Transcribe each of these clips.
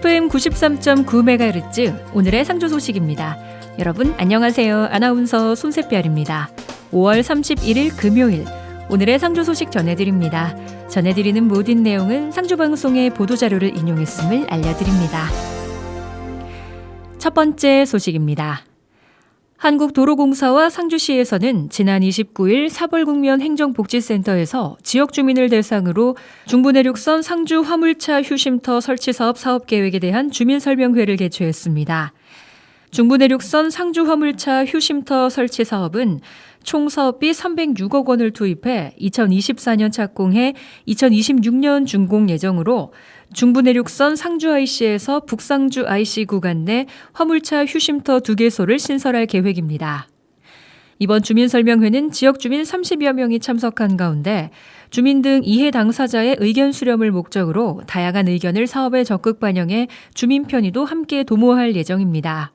FM 93.9MHz 오늘의 상주 소식입니다. 여러분 안녕하세요. 아나운서 손샛별입니다. 5월 31일 금요일 오늘의 상주 소식 전해드립니다. 전해드리는 모든 내용은 상주방송의 보도자료를 인용했음을 알려드립니다. 첫 번째 소식입니다. 한국도로공사와 상주시에서는 지난 29일 사벌국면 행정복지센터에서 지역 주민을 대상으로 중부내륙선 상주 화물차 휴쉼터 설치 사업 사업계획에 대한 주민설명회를 개최했습니다. 중부내륙선 상주 화물차 휴쉼터 설치 사업은 총 사업비 306억 원을 투입해 2024년 착공해 2026년 준공 예정으로 중부내륙선 상주 IC에서 북상주 IC 구간 내 화물차 휴쉼터 2개소를 신설할 계획입니다. 이번 주민설명회는 지역 주민 30여 명이 참석한 가운데 주민 등 이해 당사자의 의견 수렴을 목적으로 다양한 의견을 사업에 적극 반영해 주민 편의도 함께 도모할 예정입니다.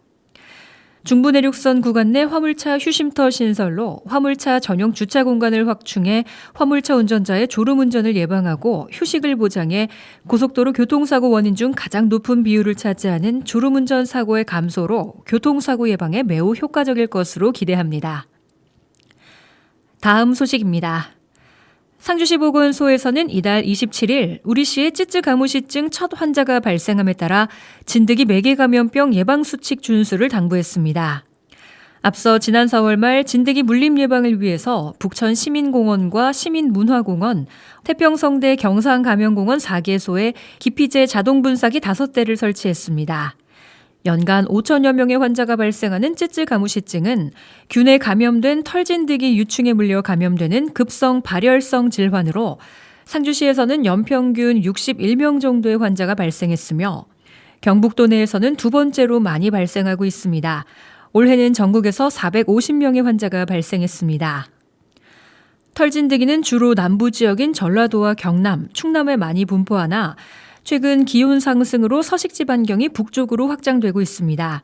중부내륙선 구간 내 화물차 휴쉼터 신설로 화물차 전용 주차 공간을 확충해 화물차 운전자의 졸음운전을 예방하고 휴식을 보장해 고속도로 교통사고 원인 중 가장 높은 비율을 차지하는 졸음운전 사고의 감소로 교통사고 예방에 매우 효과적일 것으로 기대합니다. 다음 소식입니다. 상주시 보건소에서는 이달 27일 우리시의 찌쯔가무시증 첫 환자가 발생함에 따라 진드기 매개감염병 예방수칙 준수를 당부했습니다. 앞서 지난 4월 말 진드기 물림 예방을 위해서 북천 시민공원과 시민문화공원, 태평성대 경상감염공원 4개소에 기피제 자동분사기 5대를 설치했습니다. 연간 5천여 명의 환자가 발생하는 찌쯔가무시증은 균에 감염된 털진드기 유충에 물려 감염되는 급성 발열성 질환으로 상주시에서는 연평균 61명 정도의 환자가 발생했으며 경북도 내에서는 두 번째로 많이 발생하고 있습니다. 올해는 전국에서 450명의 환자가 발생했습니다. 털진드기는 주로 남부 지역인 전라도와 경남, 충남에 많이 분포하나 최근 기온 상승으로 서식지 반경이 북쪽으로 확장되고 있습니다.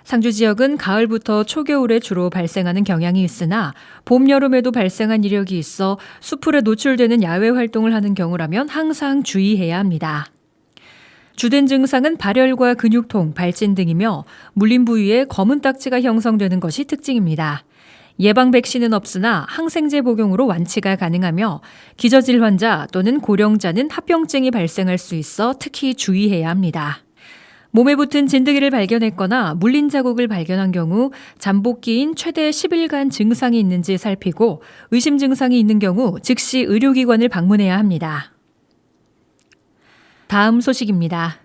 상주 지역은 가을부터 초겨울에 주로 발생하는 경향이 있으나 봄, 여름에도 발생한 이력이 있어 수풀에 노출되는 야외 활동을 하는 경우라면 항상 주의해야 합니다. 주된 증상은 발열과 근육통, 발진 등이며 물린 부위에 검은 딱지가 형성되는 것이 특징입니다. 예방 백신은 없으나 항생제 복용으로 완치가 가능하며 기저질 환자 또는 고령자는 합병증이 발생할 수 있어 특히 주의해야 합니다. 몸에 붙은 진드기를 발견했거나 물린 자국을 발견한 경우 잠복기인 최대 10일간 증상이 있는지 살피고 의심 증상이 있는 경우 즉시 의료기관을 방문해야 합니다. 다음 소식입니다.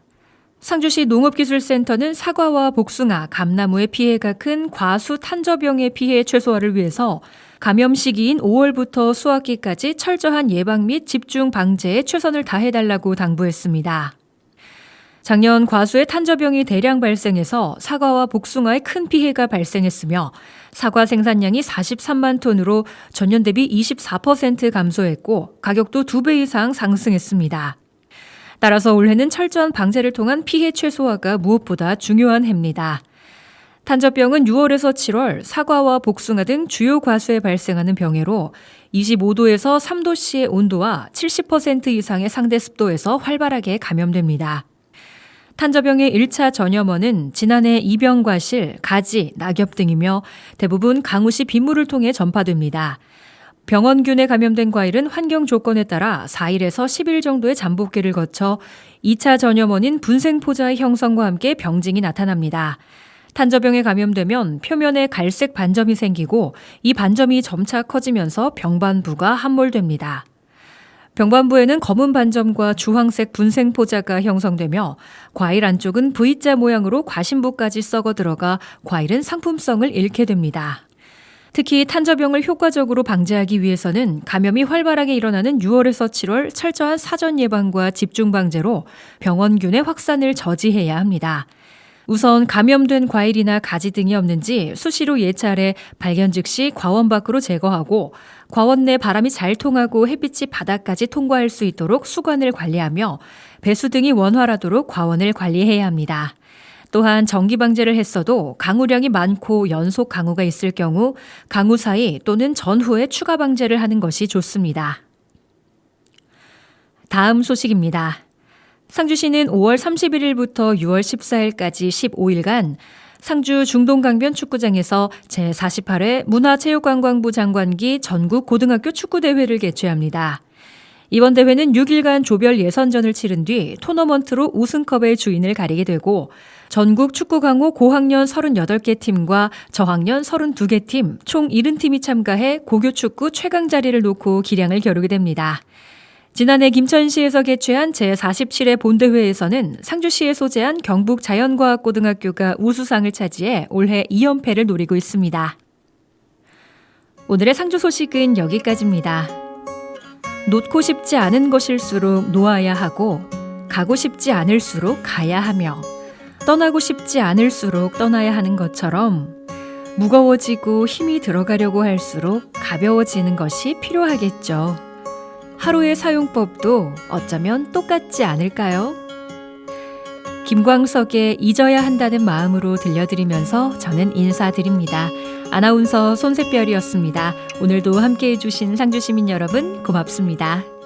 상주시 농업기술센터는 사과와 복숭아, 감나무의 피해가 큰 과수 탄저병의 피해 최소화를 위해서 감염 시기인 5월부터 수확기까지 철저한 예방 및 집중 방제에 최선을 다해달라고 당부했습니다. 작년 과수의 탄저병이 대량 발생해서 사과와 복숭아에 큰 피해가 발생했으며 사과 생산량이 43만 톤으로 전년 대비 24% 감소했고 가격도 2배 이상 상승했습니다. 따라서 올해는 철저한 방제를 통한 피해 최소화가 무엇보다 중요한 해입니다. 탄저병은 6월에서 7월 사과와 복숭아 등 주요 과수에 발생하는 병해로 25도에서 3도씨의 온도와 70% 이상의 상대 습도에서 활발하게 감염됩니다. 탄저병의 1차 전염원은 지난해 이병과실, 가지, 낙엽 등이며 대부분 강우시 빗물을 통해 전파됩니다. 병원균에 감염된 과일은 환경 조건에 따라 4일에서 10일 정도의 잠복기를 거쳐 2차 전염원인 분생포자의 형성과 함께 병증이 나타납니다. 탄저병에 감염되면 표면에 갈색 반점이 생기고 이 반점이 점차 커지면서 병반부가 함몰됩니다. 병반부에는 검은 반점과 주황색 분생포자가 형성되며 과일 안쪽은 V자 모양으로 과신부까지 썩어 들어가 과일은 상품성을 잃게 됩니다. 특히 탄저병을 효과적으로 방제하기 위해서는 감염이 활발하게 일어나는 6월에서 7월 철저한 사전 예방과 집중 방제로 병원균의 확산을 저지해야 합니다. 우선 감염된 과일이나 가지 등이 없는지 수시로 예찰해 발견 즉시 과원 밖으로 제거하고 과원 내 바람이 잘 통하고 햇빛이 바닥까지 통과할 수 있도록 수관을 관리하며 배수 등이 원활하도록 과원을 관리해야 합니다. 또한 정기 방제를 했어도 강우량이 많고 연속 강우가 있을 경우 강우 사이 또는 전후에 추가 방제를 하는 것이 좋습니다. 다음 소식입니다. 상주시는 5월 31일부터 6월 14일까지 15일간 상주 중동강변 축구장에서 제48회 문화체육관광부 장관기 전국 고등학교 축구대회를 개최합니다. 이번 대회는 6일간 조별 예선전을 치른 뒤 토너먼트로 우승컵의 주인을 가리게 되고 전국 축구 강호 고학년 38개 팀과 저학년 32개 팀, 총 70팀이 참가해 고교 축구 최강 자리를 놓고 기량을 겨루게 됩니다. 지난해 김천시에서 개최한 제47회 본대회에서는 상주시에 소재한 경북자연과학고등학교가 우수상을 차지해 올해 2연패를 노리고 있습니다. 오늘의 상주 소식은 여기까지입니다. 놓고 싶지 않은 것일수록 놓아야 하고 가고 싶지 않을수록 가야 하며 떠나고 싶지 않을수록 떠나야 하는 것처럼 무거워지고 힘이 들어가려고 할수록 가벼워지는 것이 필요하겠죠. 하루의 사용법도 어쩌면 똑같지 않을까요? 김광석의 잊어야 한다는 마음으로 들려드리면서 저는 인사드립니다. 아나운서 손새별이었습니다. 오늘도 함께해 주신 상주시민 여러분 고맙습니다.